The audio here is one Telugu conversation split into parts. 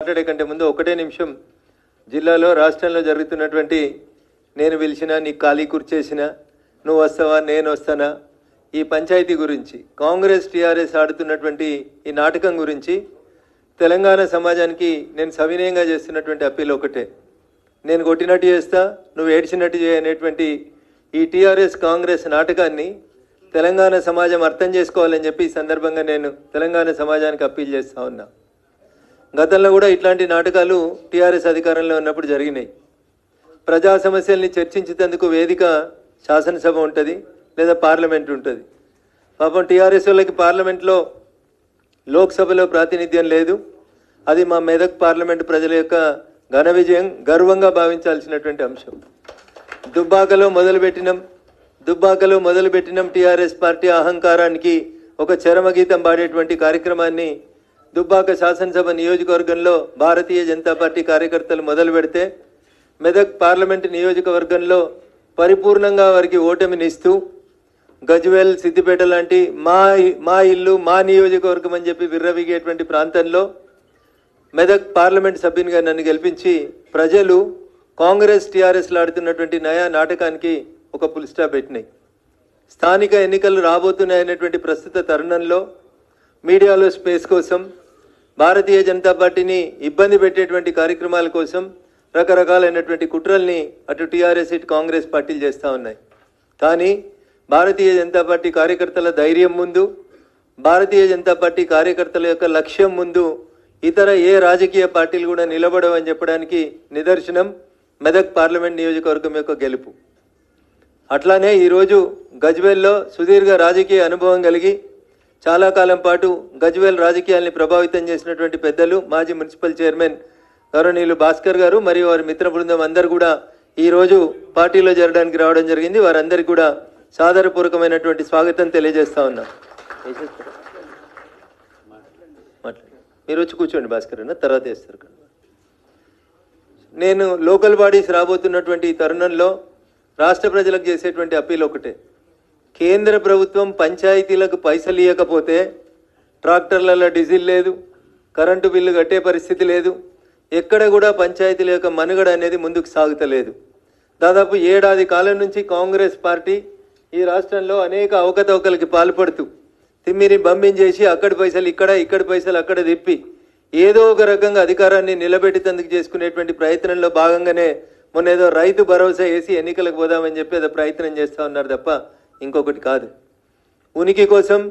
మాట్లాడే కంటే ముందు ఒకటే నిమిషం జిల్లాలో రాష్ట్రంలో జరుగుతున్నటువంటి నేను పిలిచినా నీకు ఖాళీ కుర్చేసినా నువ్వు వస్తావా నేను వస్తానా ఈ పంచాయతీ గురించి కాంగ్రెస్ టీఆర్ఎస్ ఆడుతున్నటువంటి ఈ నాటకం గురించి తెలంగాణ సమాజానికి నేను సవినయంగా చేస్తున్నటువంటి అప్పీల్ ఒకటే. నేను కొట్టినట్టు చేస్తా నువ్వు ఏడ్చినట్టు చేయనేటువంటి ఈ టీఆర్ఎస్ కాంగ్రెస్ నాటకాన్ని తెలంగాణ సమాజం అర్థం చేసుకోవాలని చెప్పి ఈ సందర్భంగా నేను తెలంగాణ సమాజానికి అప్పీల్ చేస్తూ ఉన్నా. గతంలో కూడా ఇట్లాంటి నాటకాలు టీఆర్ఎస్ అధికారంలో ఉన్నప్పుడు జరిగినాయి. ప్రజా సమస్యల్ని చర్చించేందుకు వేదిక శాసనసభ ఉంటుంది లేదా పార్లమెంట్ ఉంటుంది. పాపం టీఆర్ఎస్ వాళ్ళకి పార్లమెంట్లో లోక్సభలో ప్రాతినిధ్యం లేదు. అది మా మెదక్ పార్లమెంట్ ప్రజల యొక్క ఘన విజయం, గర్వంగా భావించాల్సినటువంటి అంశం. దుబ్బాకలో మొదలుపెట్టినం టీఆర్ఎస్ పార్టీ అహంకారానికి ఒక చరమగీతం పాడేటువంటి కార్యక్రమాన్ని దుబ్బాక శాసనసభ నియోజకవర్గంలో భారతీయ జనతా పార్టీ కార్యకర్తలు మొదలు పెడితే మెదక్ పార్లమెంటు నియోజకవర్గంలో పరిపూర్ణంగా వారికి ఓటమినిస్తూ గజ్వేల్ సిద్దిపేట లాంటి మా ఇల్లు మా నియోజకవర్గం అని చెప్పి విర్రవీగేటువంటి ప్రాంతంలో మెదక్ పార్లమెంట్ సభ్యునిగా నన్ను గెలిపించి ప్రజలు కాంగ్రెస్ టీఆర్ఎస్లు ఆడుతున్నటువంటి నయా నాటకానికి ఒక ఫుల్ స్టాప్ పెట్టినాయి. స్థానిక ఎన్నికలు రాబోతున్నాయనేటువంటి ప్రస్తుత తరుణంలో మీడియాలో స్పేస్ కోసం భారతీయ జనతా పార్టీని ఇబ్బంది పెట్టేటువంటి కార్యక్రమాల కోసం రకరకాలైనటువంటి కుట్రల్ని అటు టీఆర్ఎస్ ఇటు కాంగ్రెస్ పార్టీలు చేస్తూ ఉన్నాయి. కానీ భారతీయ జనతా పార్టీ కార్యకర్తల ధైర్యం ముందు, భారతీయ జనతా పార్టీ కార్యకర్తల యొక్క లక్ష్యం ముందు ఇతర ఏ రాజకీయ పార్టీలు కూడా నిలబడవని చెప్పడానికి నిదర్శనం మెదక్ పార్లమెంట్ నియోజకవర్గం యొక్క గెలుపు. అట్లానే ఈరోజు గజ్వేల్లో సుదీర్ఘ రాజకీయ అనుభవం కలిగి చాలా కాలం పాటు గజ్వేల్ రాజకీయాల్ని ప్రభావితం చేసినటువంటి పెద్దలు మాజీ మున్సిపల్ చైర్మన్ గౌరవనీయులు భాస్కర్ గారు మరియు వారి మిత్ర బృందం అందరూ కూడా ఈరోజు పార్టీలో చేరడానికి రావడం జరిగింది. వారందరికీ కూడా సాదరపూర్వకమైనటువంటి స్వాగతం తెలియజేస్తా ఉన్నా. మీరు వచ్చి కూర్చోండి భాస్కర్ అన్న, తర్వాత వేస్తారు. నేను లోకల్ బాడీస్ రాబోతున్నటువంటి ఈ తరుణంలో రాష్ట్ర ప్రజలకు చేసేటువంటి అప్పీల్ ఒకటే. కేంద్ర ప్రభుత్వం పంచాయతీలకు పైసలు ఇవ్వకపోతే ట్రాక్టర్లలో డీజిల్ లేదు, కరెంటు బిల్లు కట్టే పరిస్థితి లేదు, ఎక్కడ కూడా పంచాయతీల యొక్క మనుగడ అనేది ముందుకు సాగుతలేదు. దాదాపు ఏడాది కాలం నుంచి కాంగ్రెస్ పార్టీ ఈ రాష్ట్రంలో అనేక అవకతవకలకి పాల్పడుతూ తిమ్మిరి బంబించేసి అక్కడి పైసలు ఇక్కడ, ఇక్కడి పైసలు అక్కడ తిప్పి ఏదో ఒక రకంగా అధికారాన్ని నిలబెట్టేందుకు చేసుకునేటువంటి ప్రయత్నంలో భాగంగానే మొన్న ఏదో రైతు భరోసా వేసి ఎన్నికలకు పోదామని చెప్పి ఏదో ప్రయత్నం చేస్తూ ఉన్నారు తప్ప ఇంకొకటి కాదు. ఉనికి కోసం,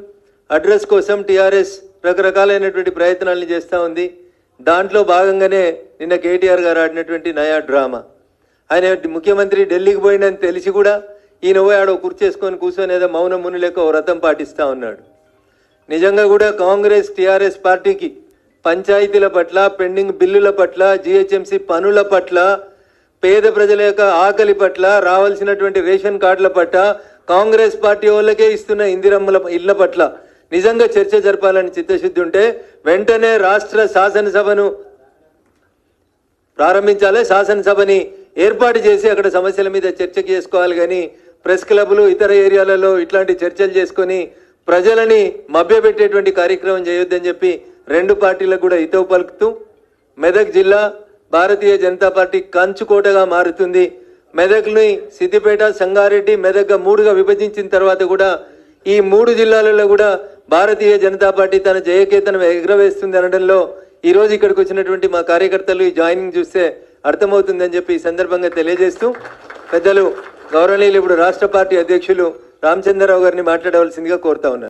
అడ్రస్ కోసం టీఆర్ఎస్ రకరకాలైనటువంటి ప్రయత్నాలను చేస్తూ ఉంది. దాంట్లో భాగంగానే నిన్న కేటీఆర్ గారు ఆడినటువంటి నయా డ్రామా. ఆయన ముఖ్యమంత్రి ఢిల్లీకి పోయిందని తెలిసి కూడా ఈయన పోయి ఆడ కుర్చేసుకొని కూర్చొని ఏదో మౌనం ముని లెక్క ఓ వ్రతం పాటిస్తూ ఉన్నాడు. నిజంగా కూడా కాంగ్రెస్ టీఆర్ఎస్ పార్టీకి పంచాయతీల పట్ల, పెండింగ్ బిల్లుల పట్ల, జిహెచ్ఎంసీ పనుల పట్ల, పేద ప్రజల యొక్క ఆకలి పట్ల, రావాల్సినటువంటి రేషన్ కార్డుల పట్ల, కాంగ్రెస్ పార్టీ వాళ్ళకే ఇస్తున్న ఇందిరమ్మల ఇళ్ల పట్ల నిజంగా చర్చ జరపాలని చిత్తశుద్ధి ఉంటే వెంటనే రాష్ట్ర శాసనసభను ప్రారంభించాలి, శాసనసభని ఏర్పాటు చేసి అక్కడ సమస్యల మీద చర్చ చేసుకోవాలి. కానీ ప్రెస్ క్లబ్లు ఇతర ఏరియాలలో ఇట్లాంటి చర్చలు చేసుకొని ప్రజలని మభ్యపెట్టేటువంటి కార్యక్రమం చేయొద్దని చెప్పి రెండు పార్టీలకు కూడా హితవు పలుకుతూ మెదక్ జిల్లా భారతీయ జనతా పార్టీ కంచుకోటగా మారుతుంది. మెదక్ని సిద్దిపేట, సంగారెడ్డి, మెదక్గా మూడుగా విభజించిన తర్వాత కూడా ఈ మూడు జిల్లాలలో కూడా భారతీయ జనతా పార్టీ తన జయకేతనం ఎగురవేస్తుంది అనడంలో ఈరోజు ఇక్కడికి వచ్చినటువంటి మా కార్యకర్తలు ఈ జాయినింగ్ చూస్తే అర్థమవుతుందని చెప్పి ఈ సందర్భంగా తెలియజేస్తూ పెద్దలు గౌరవనీయులు ఇప్పుడు రాష్ట్ర పార్టీ అధ్యక్షులు రామచంద్రరావు గారిని మాట్లాడవలసిందిగా కోరుతా ఉన్నారు.